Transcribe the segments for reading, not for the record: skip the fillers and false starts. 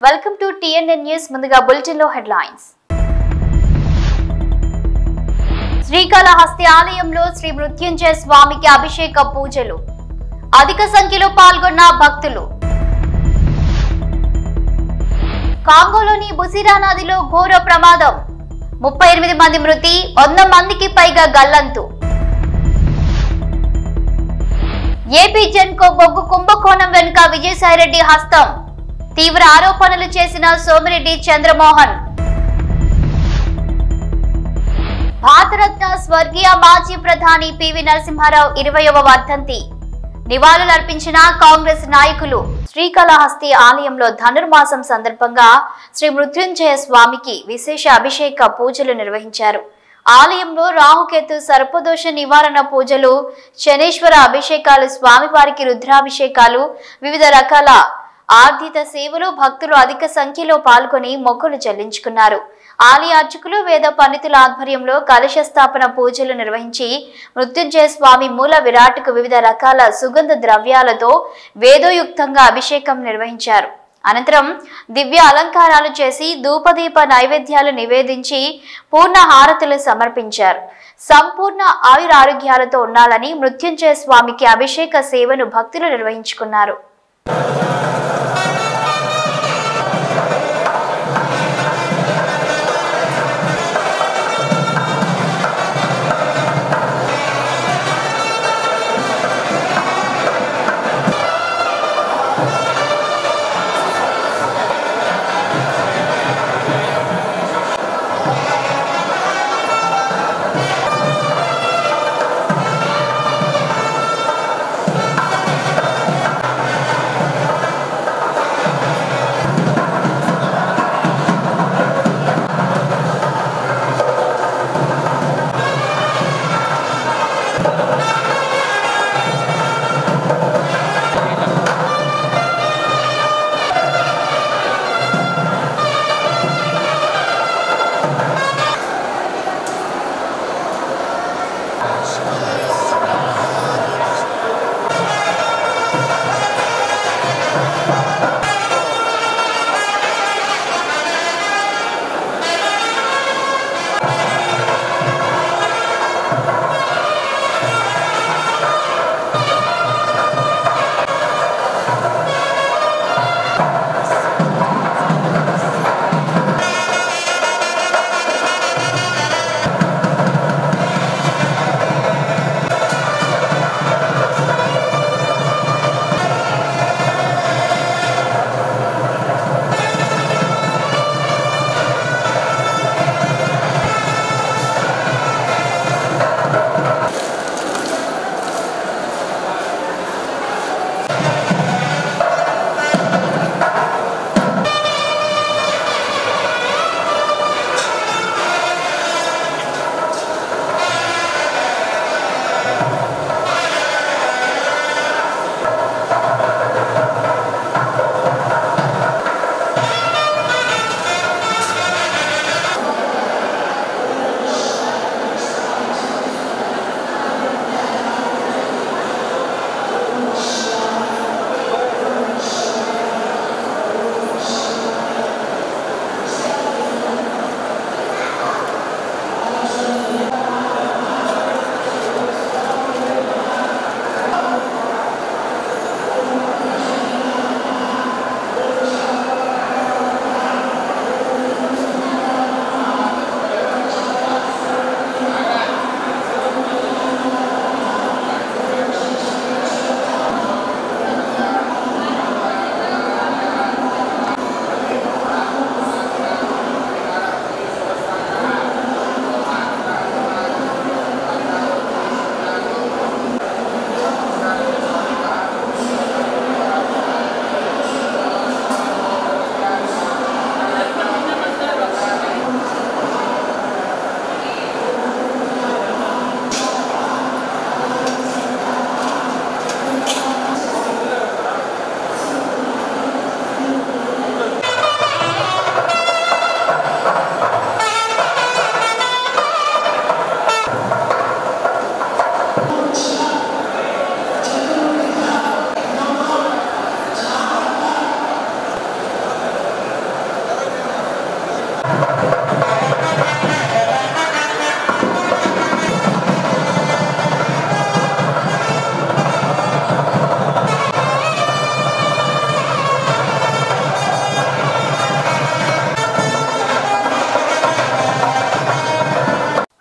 Welcome to TNN news. ముందుగా bulletin లో headlines. Srikalahasti ఆలయంలో శ్రీ మృత్యుంజయ స్వామికి అభిషేక పూజలు. అధిక సంఖ్యలో పాల్గొన్న భక్తులు. కాంగోలోని బుసిరా నదిలో ఘోర ప్రమాదం. 38 మంది మృతి, 100 మందికి పైగా గల్లంతు. ఏపీ జెన్కో బొగ్గు కుంభకోణం వెనుక విజయసాయిరెడ్డి హస్తం. తీవ్ర ఆరోపణలు చేసిన సోమిరెడ్డి చంద్రమోహన్. భారతరత్న స్వర్గీయ మాజీ ప్రధాని పివి నరసింహారావు 20వ వర్ధంతి. నివాళులర్పించిన కాంగ్రెస్ నాయకులు. శ్రీకాళహస్తి ఆలయంలో ధనుర్మాసం సందర్భంగా శ్రీ మృత్యుంజయ స్వామికి విశేష అభిషేక పూజలు నిర్వహించారు. ఆలయంలో రాహుకేతు సర్పదోష నివారణ పూజలు, శనేశ్వర అభిషేకాలు, స్వామివారికి రుద్రాభిషేకాలు, వివిధ రకాల ఆర్ధిత సేవలు భక్తులు అధిక సంఖ్యలో పాల్గొని మొక్కులు చెల్లించుకున్నారు. ఆలయ అర్చకులు, వేద పండితుల ఆధ్వర్యంలో కలశ స్థాపన పూజలు నిర్వహించి మృత్యుంజయ స్వామి మూల విరాట్కు వివిధ రకాల సుగంధ ద్రవ్యాలతో వేదోయుక్తంగా అభిషేకం నిర్వహించారు. అనంతరం దివ్య అలంకారాలు చేసి ధూపదీప నైవేద్యాలు నివేదించి పూర్ణ హారతులు సమర్పించారు. సంపూర్ణ ఆయురారోగ్యాలతో ఉండాలని మృత్యుంజయ స్వామికి అభిషేక సేవను భక్తులు నిర్వహించుకున్నారు.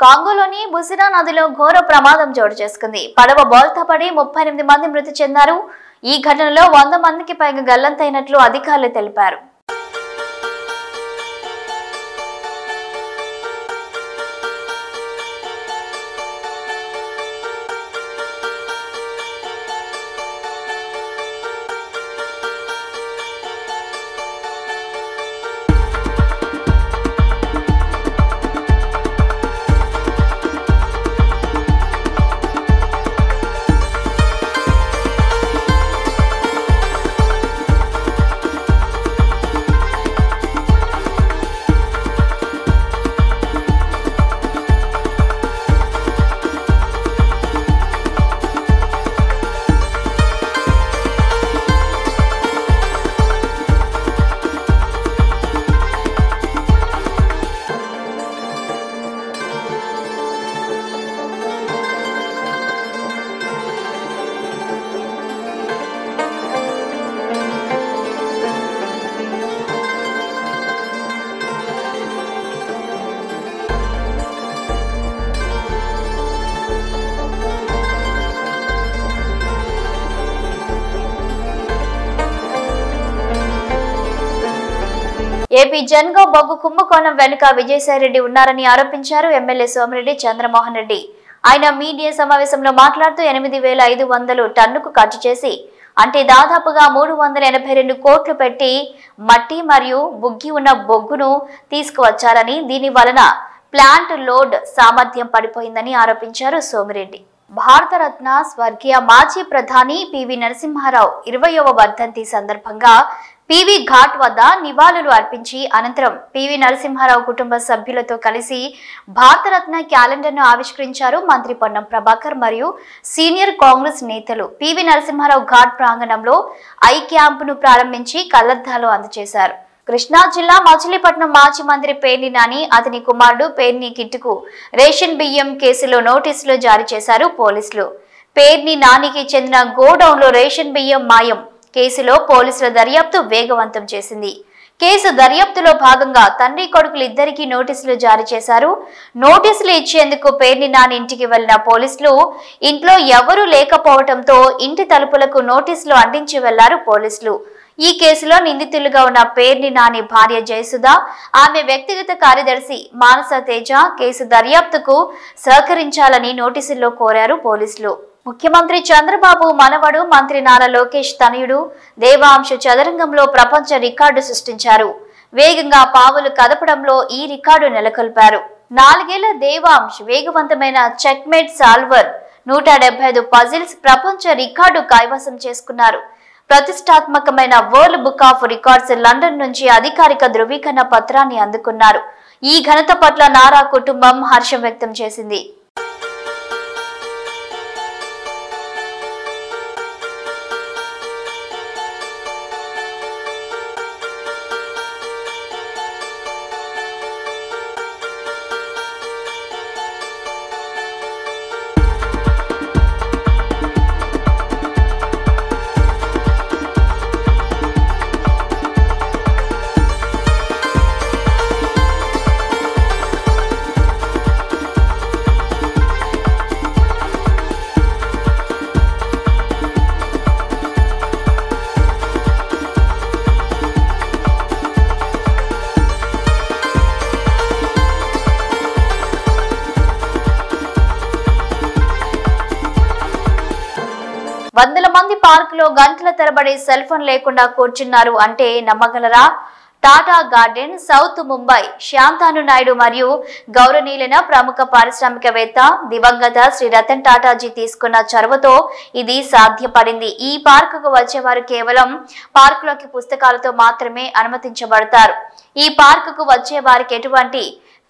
కాంగోలోని బుసిరా నదిలో ఘోర ప్రమాదం చోటు చేసుకుంది. పడవ బోల్తా పడి 38 మంది మృతి చెందారు. ఈ ఘటనలో 100 మందికి పైగా గల్లంతైనట్లు అధికారులు తెలిపారు. ఏపీ జన్గో బొగ్గు కుంభకోణం వెనుక విజయసాయిరెడ్డి ఉన్నారని ఆరోపించారు ఎమ్మెల్యే సోమిరెడ్డి చంద్రమోహన్ రెడ్డి. ఆయన మీడియా సమావేశంలో మాట్లాడుతూ 8,500 టన్నుకు ఖర్చు చేసి అంటే దాదాపుగా 382 కోట్లు పెట్టి మట్టి మరియు బుగ్గి ఉన్న బొగ్గును తీసుకువచ్చారని, దీని వలన ప్లాంట్ లోడ్ సామర్థ్యం పడిపోయిందని ఆరోపించారు సోమిరెడ్డి. భారతరత్న స్వర్గీయ మాజీ ప్రధాని పివి నరసింహారావు 20వ వర్ధంతి సందర్భంగా పివి ఘాట్ వద్ద నివాళులు అర్పించి అనంతరం పివి నరసింహారావు కుటుంబ సభ్యులతో కలిసి భారతరత్న క్యాలెండర్ను ఆవిష్కరించారు మంత్రి పొన్నం ప్రభాకర్ మరియు సీనియర్ కాంగ్రెస్ నేతలు. పివి నరసింహారావు ఘాట్ ప్రాంగణంలో ఐ క్యాంపును ప్రారంభించి కళ్లద్దాలు అందజేశారు. కృష్ణా జిల్లా మచిలీపట్నం మాజీ మంత్రి పేర్ని నాని, అతని కుమారుడు పేర్ని కిట్టుకు రేషన్ బియ్యం కేసులో నోటీసులు జారీ చేశారు పోలీసులు. పేర్ని నానికి చెందిన గోడౌన్లో రేషన్ బియ్యం మాయం కేసులో పోలీసుల దర్యాప్తు వేగవంతం చేసింది. కేసు దర్యాప్తులో భాగంగా తండ్రి కొడుకులు ఇద్దరికీ నోటీసులు జారీ చేశారు. నోటీసులు ఇచ్చేందుకు పేర్ని నాని ఇంటికి వెళ్లిన పోలీసులు ఇంట్లో ఎవరూ లేకపోవడంతో ఇంటి తలుపులకు నోటీసులు అంటించి వెళ్లారు పోలీసులు. ఈ కేసులో నిందితులుగా ఉన్న పేర్ని నాని భార్య జయసుధ, ఆమె వ్యక్తిగత కార్యదర్శి మానస తేజ కేసు దర్యాప్తుకు సహకరించాలని నోటీసుల్లో కోరారు పోలీసులు. ముఖ్యమంత్రి చంద్రబాబు మనవడు మంత్రి నారా లోకేష్ తనయుడు దేవాంశు చదరంగంలో ప్రపంచ రికార్డు సృష్టించారు. వేగంగా పావులు కదపడంలో ఈ రికార్డు నెలకొల్పారు. 4 ఏళ్ల దేవాంశ్ వేగవంతమైన చెక్మేట్ సాల్వర్ 175 పజిల్స్ ప్రపంచ రికార్డు కైవసం చేసుకున్నారు. ప్రతిష్టాత్మకమైన world book of records London నుంచి అధికారిక ధృవీకరణ పత్రాన్ని అందుకున్నారు. ఈ ఘనత పట్ల నారా కుటుంబం హర్షం వ్యక్తం చేసింది. వందల మంది పార్కులో గంటల తరబడి సెల్ ఫోన్ లేకుండా కూర్చున్నారు అంటే నమ్మగలరా? టాటా గార్డెన్, సౌత్ ముంబై శాంతాను నాయుడు మరియు గౌరవనీయులైన ప్రముఖ పారిశ్రామికవేత్త దివంగత శ్రీ రతన్ టాటాజీ తీసుకున్న చొరవతో ఇది సాధ్యపడింది. ఈ పార్కుకు వచ్చేవారు కేవలం పార్కులోకి పుస్తకాలతో మాత్రమే అనుమతించబడతారు. ఈ పార్కుకు వచ్చే వారికి ఎటువంటి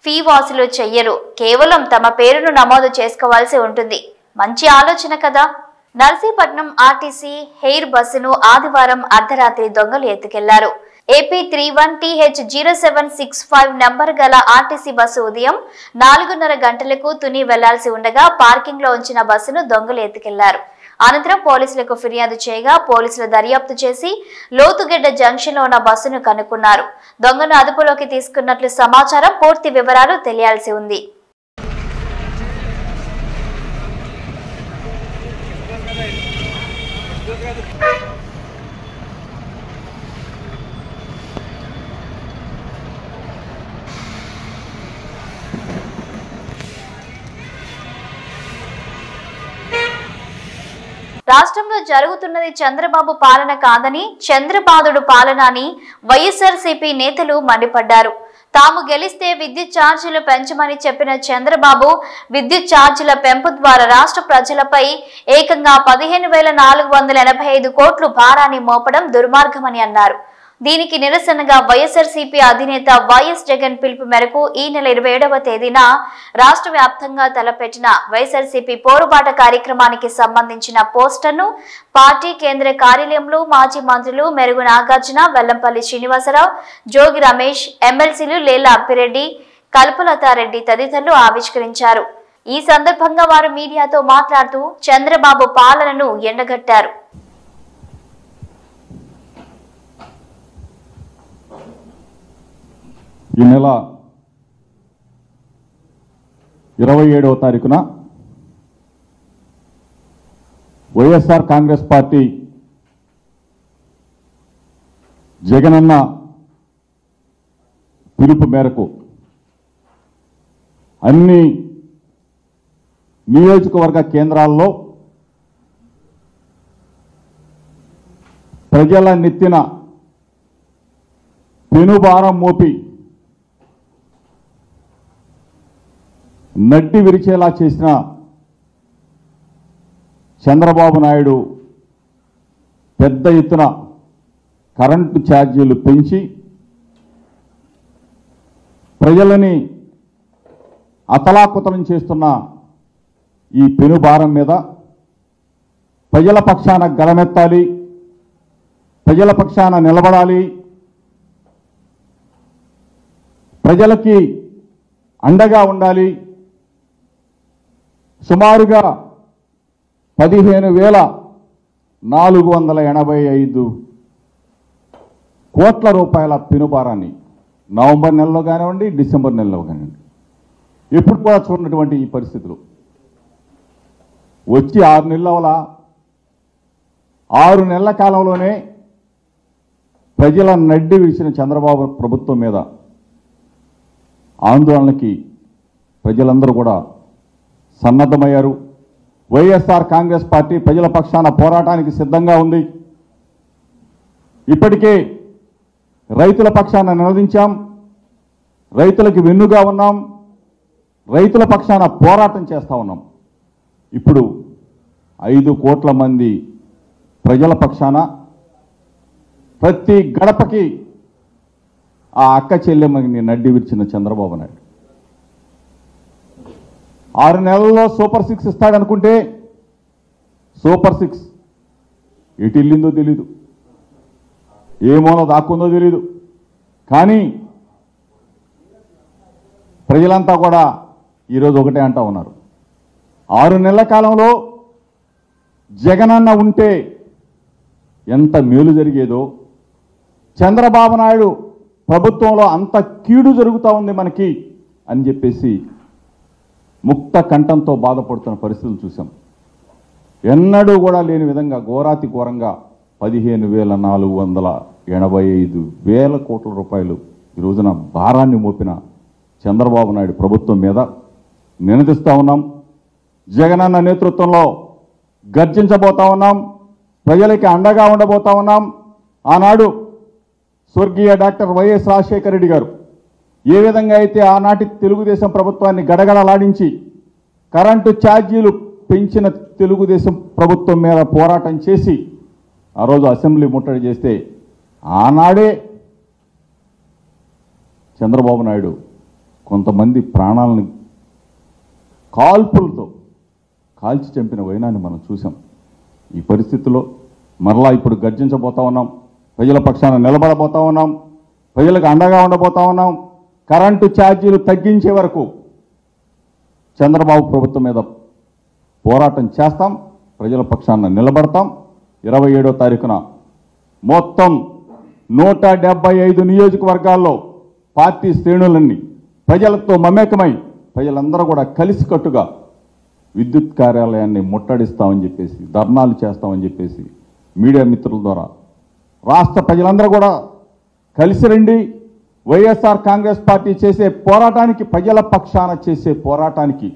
ఫీ వసూలు చెయ్యరు. కేవలం తమ పేరును నమోదు చేసుకోవాల్సి ఉంటుంది. మంచి ఆలోచన కదా. నర్సీపట్నం ఆర్టీసీ హెయిర్ బస్సును ఆదివారం అర్ధరాత్రి దొంగలు ఎత్తుకెళ్లారు. ఏపీ 31TH0765 నంబర్ గల ఆర్టీసీ బస్సు ఉదయం 4:30 గంటలకు తుని వెళ్లాల్సి ఉండగా పార్కింగ్ లో ఉంచిన బస్సును దొంగలు ఎత్తుకెళ్లారు. అనంతరం పోలీసులకు ఫిర్యాదు చేయగా పోలీసులు దర్యాప్తు చేసి లోతుగెడ్డ జంక్షన్ లో ఉన్న బస్సును కనుక్కున్నారు. దొంగను అదుపులోకి తీసుకున్నట్లు సమాచారం. పూర్తి వివరాలు తెలియాల్సి ఉంది. రాష్ట్రంలో జరుగుతున్నది చంద్రబాబు పాలన కాదని చంద్రబాదుడు పాలన అని వైఎస్ఆర్సీపీ నేతలు మండిపడ్డారు. తాము గెలిస్తే విద్యుత్ ఛార్జీలు పెంచమని చెప్పిన చంద్రబాబు విద్యుత్ ఛార్జీల పెంపు ద్వారా రాష్ట్ర ప్రజలపై ఏకంగా 15,485 కోట్లు భారాన్ని మోపడం దుర్మార్గమని అన్నారు. దీనికి నిరసనగా వైఎస్ఆర్సీపీ అధినేత వైఎస్ జగన్ పిలుపు మేరకు ఈ నెల 27వ తేదీన రాష్ట్ర వ్యాప్తంగా తలపెట్టిన వైఎస్ఆర్సీపీ పోరుబాట కార్యక్రమానికి సంబంధించిన పోస్టర్ను పార్టీ కేంద్ర కార్యాలయంలో మాజీ మంత్రులు మెరుగు నాగార్జున, వెల్లంపల్లి శ్రీనివాసరావు, జోగి రమేష్, ఎమ్మెల్సీలు లేలా అప్పిరెడ్డి, కల్పలతారెడ్డి తదితరులు ఆవిష్కరించారు. ఈ సందర్భంగా వారు మీడియాతో మాట్లాడుతూ చంద్రబాబు పాలనను ఎండగట్టారు. ఈ నెల 27వ తారీఖున వైఎస్ఆర్ కాంగ్రెస్ పార్టీ జగనన్న పిలుపు మేరకు అన్ని నియోజకవర్గ కేంద్రాల్లో ప్రజల నెత్తిన పెనుభారం మోపి నడ్డి విరిచేలా చేసిన చంద్రబాబు నాయుడు పెద్ద ఎత్తున కరెంటు ఛార్జీలు పెంచి ప్రజలని అతలాకుతలం చేస్తున్న ఈ పెనుభారం మీద ప్రజల పక్షాన గలమెత్తాలి, ప్రజల పక్షాన నిలబడాలి, ప్రజలకి అండగా ఉండాలి. సుమారుగా 15,485 కోట్ల రూపాయల పెనుభారాన్ని నవంబర్ నెలలో కానివ్వండి, డిసెంబర్ నెలలో కానివ్వండి, ఎప్పుడు కూడా చూడనటువంటి ఈ పరిస్థితులు వచ్చి 6 నెలల 6 నెలల కాలంలోనే ప్రజల నడ్డి విరిచిన చంద్రబాబు ప్రభుత్వం మీద ఆందోళనకి ప్రజలందరూ కూడా సన్నద్ధమయ్యారు. వైఎస్ఆర్ కాంగ్రెస్ పార్టీ ప్రజల పక్షాన పోరాటానికి సిద్ధంగా ఉంది. ఇప్పటికే రైతుల పక్షాన నిలదించాం, రైతులకు వెన్నుగా ఉన్నాం, రైతుల పక్షాన పోరాటం చేస్తా ఉన్నాం. ఇప్పుడు 5 కోట్ల మంది ప్రజల పక్షాన ప్రతి గడపకి ఆ అక్క చెల్లెమ్మని నడ్డి విరిచిన చంద్రబాబు నాయుడు 6 నెలల్లో సూపర్ 6 ఇస్తాడనుకుంటే సూపర్ 6 ఎటు వెళ్ళిందో తెలీదు, ఏ మూల దాక్కుందో తెలీదు. కానీ ప్రజలంతా కూడా ఈరోజు ఒకటే అంటా ఉన్నారు, 6 నెలల కాలంలో జగనన్న ఉంటే ఎంత మేలు జరిగేదో, చంద్రబాబు నాయుడు ప్రభుత్వంలో అంత కీడు జరుగుతూ ఉంది మనకి అని చెప్పేసి ముక్త కంఠంతో బాధపడుతున్న పరిస్థితులు చూసాం. ఎన్నడూ కూడా లేని విధంగా ఘోరాతి ఘోరంగా 15,485 కోట్ల రూపాయలు ఈ రోజున భారాన్ని మోపిన చంద్రబాబు నాయుడు ప్రభుత్వం మీద నినదిస్తూ ఉన్నాం. జగనన్న నేతృత్వంలో గర్జించబోతా ఉన్నాం, ప్రజలకి అండగా ఉండబోతా ఉన్నాం. ఆనాడు స్వర్గీయ డాక్టర్ వైఎస్ రాజశేఖర రెడ్డి గారు ఏ విధంగా అయితే ఆనాటి తెలుగుదేశం ప్రభుత్వాన్ని గడగడలాడించి కరెంటు ఛార్జీలు పెంచిన తెలుగుదేశం ప్రభుత్వం మీద పోరాటం చేసి ఆ రోజు అసెంబ్లీ ముట్టడి చేస్తే ఆనాడే చంద్రబాబు నాయుడు కొంతమంది ప్రాణాలను కాల్పులతో కాల్చి చంపిన వైనాన్ని మనం చూసాం. ఈ పరిస్థితుల్లో మరలా ఇప్పుడు గర్జించబోతా ఉన్నాం, ప్రజల పక్షాన నిలబడబోతా ఉన్నాం, ప్రజలకు అండగా ఉండబోతా ఉన్నాం. కరెంటు ఛార్జీలు తగ్గించే వరకు చంద్రబాబు ప్రభుత్వం మీద పోరాటం చేస్తాం, ప్రజల పక్షాన నిలబడతాం. 27వ తారీఖున మొత్తం 175 నియోజకవర్గాల్లో పార్టీ శ్రేణులన్నీ ప్రజలతో మమేకమై ప్రజలందరూ కూడా కలిసికట్టుగా విద్యుత్ కార్యాలయాన్ని ముట్టడిస్తామని చెప్పేసి, ధర్నాలు చేస్తామని చెప్పేసి మీడియా మిత్రుల ద్వారా రాష్ట్ర ప్రజలందరూ కూడా కలిసి రండి, వైఎస్ఆర్ కాంగ్రెస్ పార్టీ చేసే పోరాటానికి, ప్రజల పక్షాన చేసే పోరాటానికి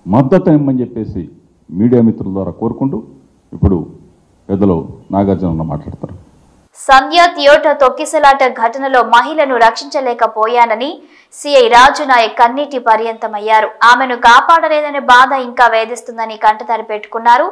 మద్దతు ఇమ్మని చెప్పేసి మీడియా మిత్రుల ద్వారా కోరుకుంటూ ఇప్పుడు పెద్దలు నాగార్జున మాట్లాడతారు. సంధ్య థియేటర్ తొక్కిసలాట ఘటనలో మహిళను రక్షించలేకపోయానని సిఐ రాజు నాయక్ కన్నీటి పర్యంతమయ్యారు. ఆమెను కాపాడలేదనే బాధ ఇంకా వేధిస్తుందని కంటతడి పెట్టుకున్నారు.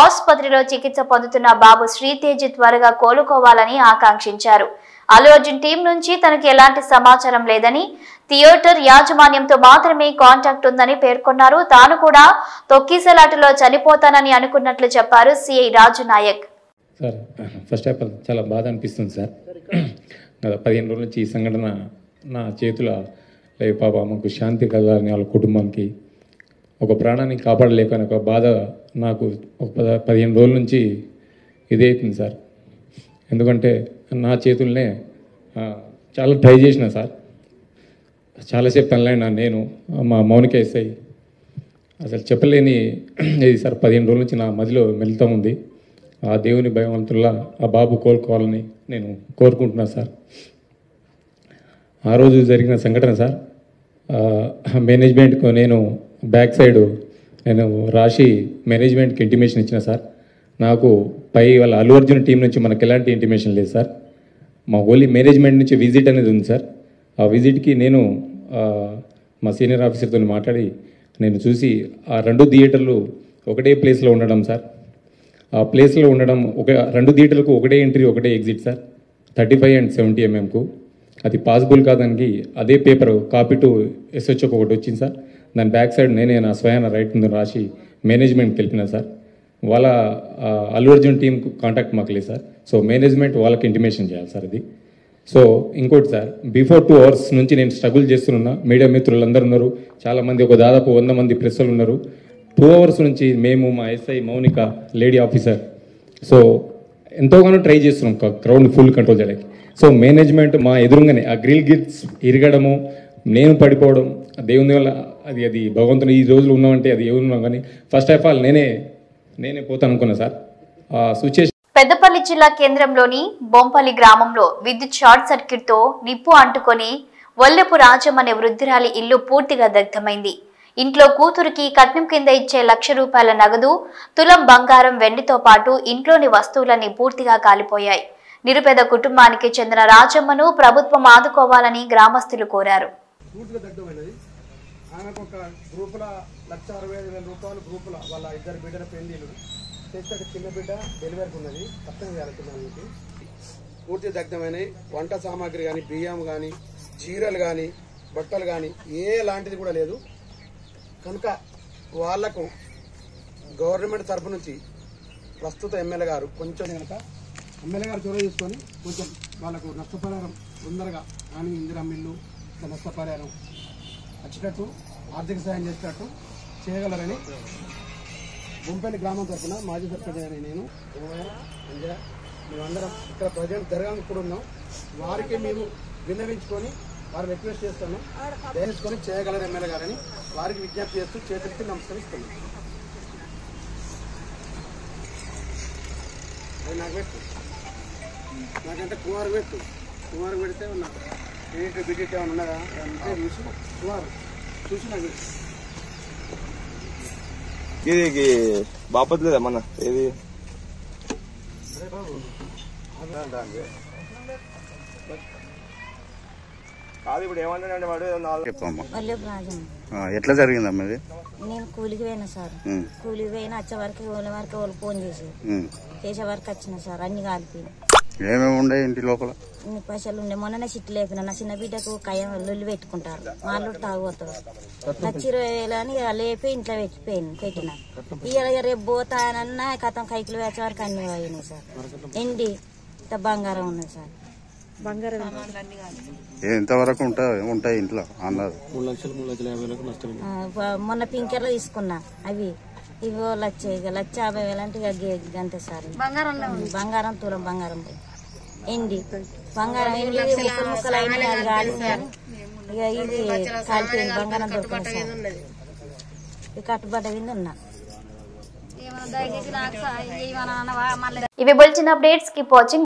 ఆసుపత్రిలో చికిత్స పొందుతున్న బాబు శ్రీతేజ్ త్వరగా కోలుకోవాలని ఆకాంక్షించారు. అల్లు అర్జున్ టీం నుంచి తనకు ఎలాంటి సమాచారం లేదని, థియేటర్ యాజమాన్యంతో మాత్రమే కాంటాక్ట్ ఉందని పేర్కొన్నారు. తాను కూడా తొక్కిసలాటలో చనిపోతానని అనుకున్నట్లు చెప్పారు CI Raju Nayak. Sir, first of all చాలా బాధ అనిపిస్తుంది సార్. గత 15 రోజుల నుంచి ఈ సంఘటన నా చేతుల లేదు. పాప మాకు శాంతి కలగాలని, వాళ్ళ కుటుంబానికి ఒక ప్రాణాన్ని కాపాడలేకని ఒక బాధ నాకు 15 రోజుల నుంచి ఇదే అవుతుంది సార్. ఎందుకంటే నా చేతుల్నే చాలా ట్రై చేసిన సార్. చాలాసేపు తనలైనా నేను మా మౌనిక ఎస్ఐ అసలు చెప్పలేని ఇది సార్. 15 రోజుల నుంచి నా మదిలో మెలుతా ఉంది. ఆ దేవుని భయవంతుల్లా ఆ బాబు కోలుకోవాలని నేను కోరుకుంటున్నా సార్. ఆ రోజు జరిగిన సంఘటన సార్, మేనేజ్మెంట్కు నేను బ్యాక్ సైడ్ నేను రాసి మేనేజ్మెంట్కి ఇంటిమేషన్ ఇచ్చిన సార్. నాకు పై వాళ్ళ అల్లు అర్జున్ టీం నుంచి మనకు ఎలాంటి ఇంటిమేషన్ లేదు సార్. మా ఓన్లీ మేనేజ్మెంట్ నుంచి విజిట్ అనేది ఉంది సార్. ఆ విజిట్కి నేను మా సీనియర్ ఆఫీసర్తో మాట్లాడి నేను చూసి ఆ 2 థియేటర్లు ఒకటే ప్లేస్లో ఉండడం సార్. ఆ ప్లేస్లో ఉండడం 2 థియేటర్లకు ఒకటే ఎంట్రీ ఒకటే ఎగ్జిట్ సార్. 35 and 70 mm అది పాసిబుల్ కాదానికి అదే పేపర్ కాపీ టు SHO ఒకటి వచ్చింది సార్. దాని బ్యాక్ సైడ్ నేనే నా స్వయాన రైట్ ముందు రాసి మేనేజ్మెంట్కి వెళ్ళినా సార్. వాళ్ళ అల్లు అర్జున్ టీంకు కాంటాక్ట్ మాకు లేదు సార్. సో మేనేజ్మెంట్ వాళ్ళకి ఇంటిమేషన్ చేయాలి సార్ అది. సో ఇంకోటి సార్, బిఫోర్ 2 hours నుంచి నేను స్ట్రగుల్ చేస్తున్నా. మీడియా మిత్రులందరూ ఉన్నారు, చాలామంది, ఒక దాదాపు 100 మంది ప్రెస్సులు ఉన్నారు. 2 hours నుంచి మేము, మా SI Mounika lady officer, so ఎంతోగానో ట్రై చేస్తున్నాం క్రౌడ్ ఫుల్ కంట్రోల్ చేయడానికి. సో మేనేజ్మెంట్ మా ఎదురుగానే ఆ గ్రిల్ గిట్స్ ఇరగడము, నేను పడిపోవడం, దేవుని వల్ల అది భగవంతుని ఈ రోజులు ఉన్నామంటే అది ఏమున్నాం. కానీ ఫస్ట్ ఆఫ్ ఆల్ నేనే పోతాను అనుకున్నా సార్. ఆ సిచ్యుయేషన్ పెద్దపల్లి జిల్లా కేంద్రంలోని బొంపల్లి గ్రామంలో విద్యుత్ షార్ట్ సర్క్యూట్ తో నిప్పు అంటుకొని వల్లెపు రాజం అనే వృద్ధురాలి ఇల్లు పూర్తిగా దగ్ధమైంది. ఇంట్లో కూతురికి కట్నం కింద ఇచ్చే ₹1,00,000 నగదు, తులం బంగారం, వెండితో పాటు ఇంట్లోని వస్తువులన్నీ పూర్తిగా కాలిపోయాయి. నిరుపేద కుటుంబానికి చెందిన రాజమ్మను ప్రభుత్వం ఆదుకోవాలని గ్రామస్తులు కోరారు. చిన్న బిడ్డ డెలివరీకి ఉన్నది, కష్టం చేయాలి. పూర్తి దగ్ధమైనవి. వంట సామాగ్రి కానీ, బియ్యం కానీ, చీరలు కానీ, బట్టలు కానీ ఏ లాంటిది కూడా లేదు. కనుక వాళ్లకు గవర్నమెంట్ తరఫు నుంచి ప్రస్తుత ఎమ్మెల్యే గారు కొంచెం కనుక ఎమ్మెల్యే గారు చొరవ తీసుకొని కొంచెం వాళ్ళకు నష్టపరిహారం తొందరగా కానీ ఇందిరా మిల్లు నష్టపరిహారం వచ్చేటట్టు ఆర్థిక సాయం చేసేటట్టు చేయగలరని బొంపల్లి గ్రామం తరఫున మాజీ సర్పంచ్ అయిన నేను అంజరా మేమందరం ఇక్కడ ప్రజెంట్ జరగాలని కూడా ఉన్నాం. వారికి మేము విన్నవించుకొని వారు రిక్వెస్ట్ చేస్తున్నాం, దయచేసుకొని చేయగలరు ఎమ్మెల్యే గారని వారికి విజ్ఞప్తి చేస్తూ చేతులకి నమస్కరిస్తున్నాం. అది నాకు పెట్టు, నాకంటే కుమారు పెడితే నాకు ఎడిట్ బిడిట్ ఏమైనా ఉన్నదా అంటే చూసి కుమారు చూసి నాకు ఇది బాపత్ లేదా మన ఏది కాదు ఇప్పుడు ఏమంటాడంటే వాడు ఎట్లా జరిగిందమ్మా ఇది? నేను కూలికి పోయినా సార్. కూలికి పోయినా వచ్చే వరకు వాళ్ళు ఫోన్ చేసే వరకు వచ్చిన సార్. అన్ని కాలిపోయినా. ఏమేమి ఉండే ఇంటి లోపల? ఇన్ని పైసలు ఉండే. మొన్ననే చిట్టు లేపిన. నా చిన్న బిడ్డకు కయ్యం లొల్లి పెట్టుకుంటారు, వాళ్ళు తాగుతారు. 1,20,000 అని లేపి ఇంట్లో పెట్టిన. ఇవాళ రేపు పోతానన్నా కథం కైకిలు వేసే వరకు అన్ని పోయినాయి సార్. ఎండి ఇంత బంగారం ఉన్నది సార్. ఎంతవరకు ఉంటాయి ఇంట్లో అన్నారు? 3,50,000 నష్టం. మొన్న పింకెర్లో తీసుకున్నా. అవి ఇవి ₹1,50,000 అంటే అంతే సార్. బంగారం తులం బంగారం ఎండి బంగారం ఎండి ముక్కలు అయినా అది కాదు సార్. ఇక ఇది కాలిపోయింది. బంగారం దొరికింది సార్. ఇక కట్టుబడ్డ వింది ఉన్నా. ఇవి బులెటిన్ అప్డేట్స్. Keep watching.